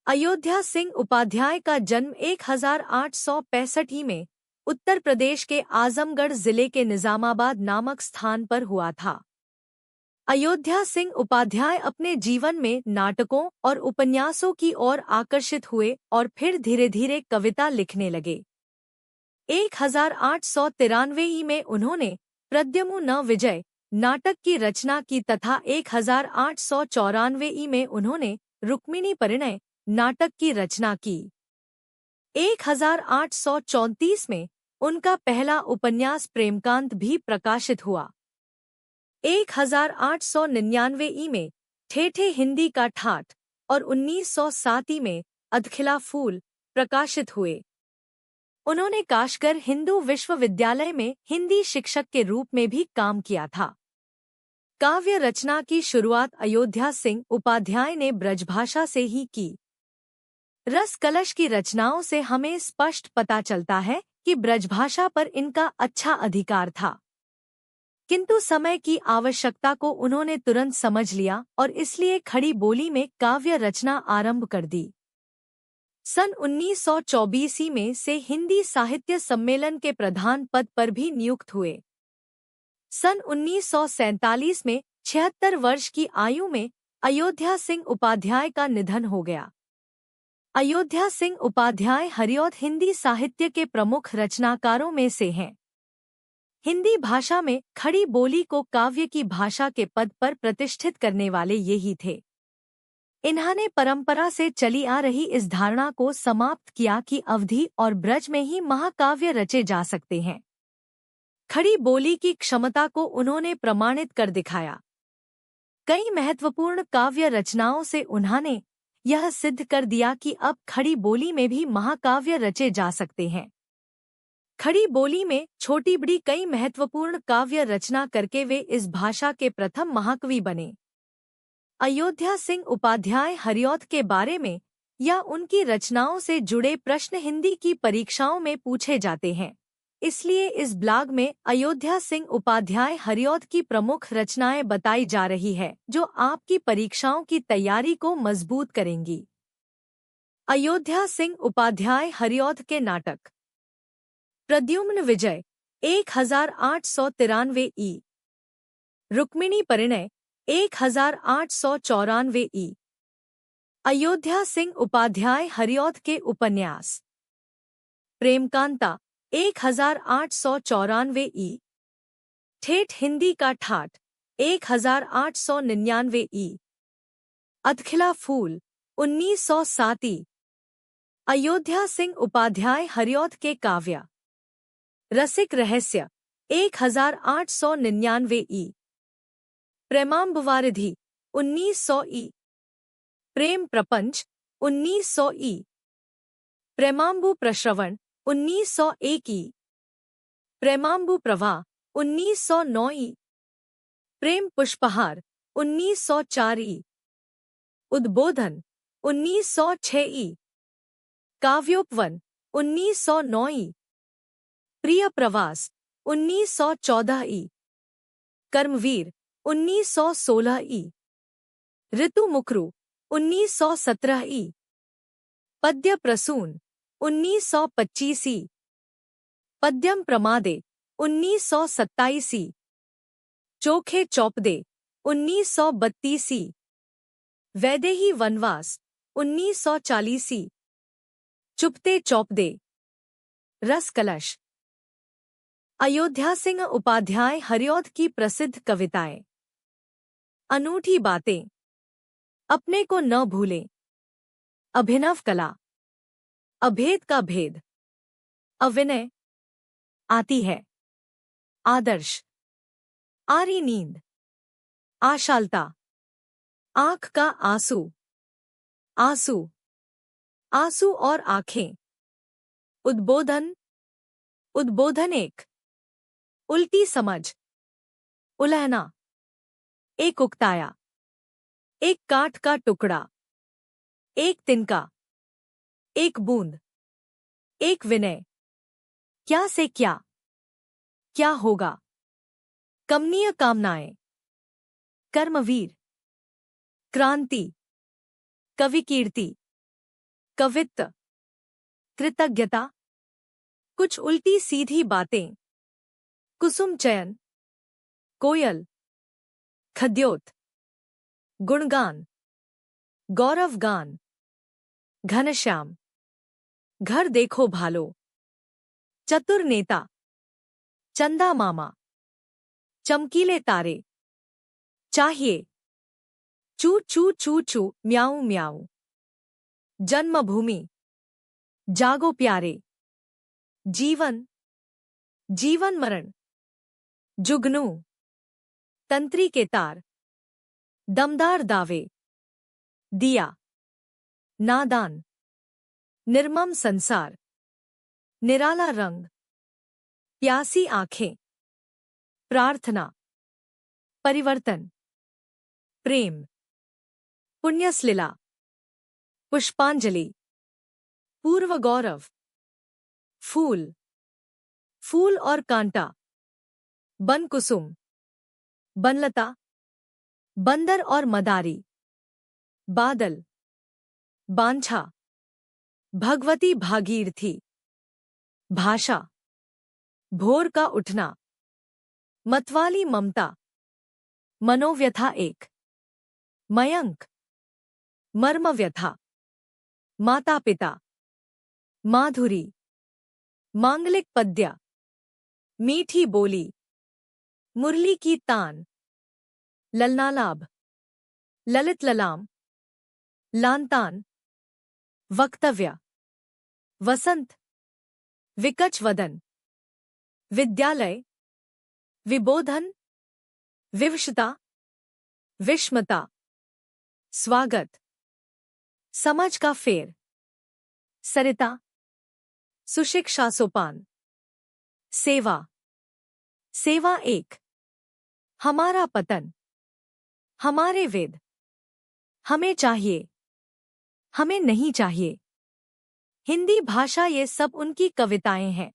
अयोध्या सिंह उपाध्याय का जन्म 1865 में उत्तर प्रदेश के आजमगढ़ जिले के निजामाबाद नामक स्थान पर हुआ था। अयोध्या सिंह उपाध्याय अपने जीवन में नाटकों और उपन्यासों की ओर आकर्षित हुए और फिर धीरे धीरे कविता लिखने लगे। 1893 में उन्होंने प्रद्युम्न न विजय नाटक की रचना की तथा 1894 में उन्होंने रुक्मिणी परिणय नाटक की रचना की। 1834 में उनका पहला उपन्यास प्रेमकांत भी प्रकाशित हुआ। 1899 में ठेठे हिंदी का ठाठ और 1907 में अधखिला फूल प्रकाशित हुए। उन्होंने काशगढ़ हिंदू विश्वविद्यालय में हिंदी शिक्षक के रूप में भी काम किया था। काव्य रचना की शुरुआत अयोध्या सिंह उपाध्याय ने ब्रजभाषा से ही की। रस कलश की रचनाओं से हमें स्पष्ट पता चलता है कि ब्रजभाषा पर इनका अच्छा अधिकार था, किंतु समय की आवश्यकता को उन्होंने तुरंत समझ लिया और इसलिए खड़ी बोली में काव्य रचना आरंभ कर दी। सन 1924 में से हिंदी साहित्य सम्मेलन के प्रधान पद पर भी नियुक्त हुए। सन 1947 में 76 वर्ष की आयु में अयोध्या सिंह उपाध्याय का निधन हो गया। अयोध्या सिंह उपाध्याय हरिऔध हिंदी साहित्य के प्रमुख रचनाकारों में से हैं। हिंदी भाषा में खड़ी बोली को काव्य की भाषा के पद पर प्रतिष्ठित करने वाले यही थे। इन्होंने परंपरा से चली आ रही इस धारणा को समाप्त किया कि अवधी और ब्रज में ही महाकाव्य रचे जा सकते हैं। खड़ी बोली की क्षमता को उन्होंने प्रमाणित कर दिखाया। कई महत्वपूर्ण काव्य रचनाओं से उन्होंने यह सिद्ध कर दिया कि अब खड़ी बोली में भी महाकाव्य रचे जा सकते हैं। खड़ी बोली में छोटी बड़ी कई महत्वपूर्ण काव्य रचना करके वे इस भाषा के प्रथम महाकवि बने। अयोध्या सिंह उपाध्याय हरिऔध के बारे में या उनकी रचनाओं से जुड़े प्रश्न हिंदी की परीक्षाओं में पूछे जाते हैं, इसलिए इस ब्लॉग में अयोध्या सिंह उपाध्याय हरिऔध की प्रमुख रचनाएं बताई जा रही है जो आपकी परीक्षाओं की तैयारी को मजबूत करेंगी। अयोध्या सिंह उपाध्याय हरिऔध के नाटक। प्रद्युम्न विजय 1893 ई। रुक्मिणी परिणय 1894 ई। अयोध्या सिंह उपाध्याय हरिऔध के उपन्यास। प्रेमकांता 1894 ई। ठेठ हिंदी का ठाठ 1899 ई। अधखिला फूल 1907 ई। अयोध्या सिंह उपाध्याय हरिऔध के काव्य। रसिक रहस्य 1899 ई। प्रेमाम्बुवारिधि 1900 ई। प्रेम प्रपंच 1900 ई। प्रेमाम्बु प्रश्रवण 1901 ई। प्रेमाम्बु प्रवाह 1909 ई। प्रेम पुष्पहार 1904 ई। उद्बोधन 1906 ई। काव्योपवन 1909 ई। प्रिय प्रवास 1914 ई। कर्मवीर 1916 ई। ऋतु मुखरू 1917 ई। पद्य प्रसून 1925 ई। पद्यम प्रमादे 1927 ई। चोखे चौपदे 1932 ई। वैदेही वनवास 1940 ई। चुपते चौपदे। रस कलश। अयोध्या सिंह उपाध्याय हरिऔध की प्रसिद्ध कविताएं। अनूठी बातें। अपने को न भूलें। अभिनव कला। अभेद का भेद। अविनय। आती है। आदर्श। आरी नींद। आशालता। आँख का आंसू। आंसू। आंसू और आँखें। उद्बोधन। उद्बोधन एक। उल्टी समझ। उलहना। एक उकताया। एक काठ का टुकड़ा। एक तिनका। एक बूंद। एक विनय। क्या से क्या। क्या होगा। कमनीय कामनाएं। कर्मवीर। क्रांति। कवि कीर्ति। कवित्व, कृतज्ञता, कुछ उल्टी सीधी बातें, कुसुम चयन, कोयल, खद्योत, गुणगान, गौरवगान, घनश्याम, घर देखो भालो, चतुर नेता, चंदा मामा, चमकीले तारे, चाहिए, चू चू चू चू, म्याऊं म्याऊं, जन्मभूमि, जागो प्यारे, जीवन, जीवन मरण, जुगनू, तंत्री के तार, दमदार दावे, दिया, नादान, निर्मम संसार, निराला रंग, प्यासी आंखें, प्रार्थना, परिवर्तन, प्रेम, पुण्यस्लीला, पुष्पांजलि, पूर्व गौरव, फूल, फूल और कांटा, बन कुसुम, बनलता, बंदर और मदारी, बादल, बांछा, भगवती भागीरथी, भाषा, भोर का उठना, मतवाली ममता, मनोव्यथा एक, मयंक, मर्मव्यथा, माता पिता, माधुरी, मांगलिक पद्य, मीठी बोली, मुरली की तान, ललनालाभ, ललित ललाम, लांतान, वक्तव्य, वसंत, विकच वदन, विद्यालय, विबोधन, विवशता, विषमता, स्वागत, समझ का फेर, सरिता, सुशिक्षा सोपान, सेवा, सेवा एक, हमारा पतन, हमारे वेद, हमें चाहिए, हमें नहीं चाहिए। हिंदी भाषा ये सब उनकी कविताएं हैं।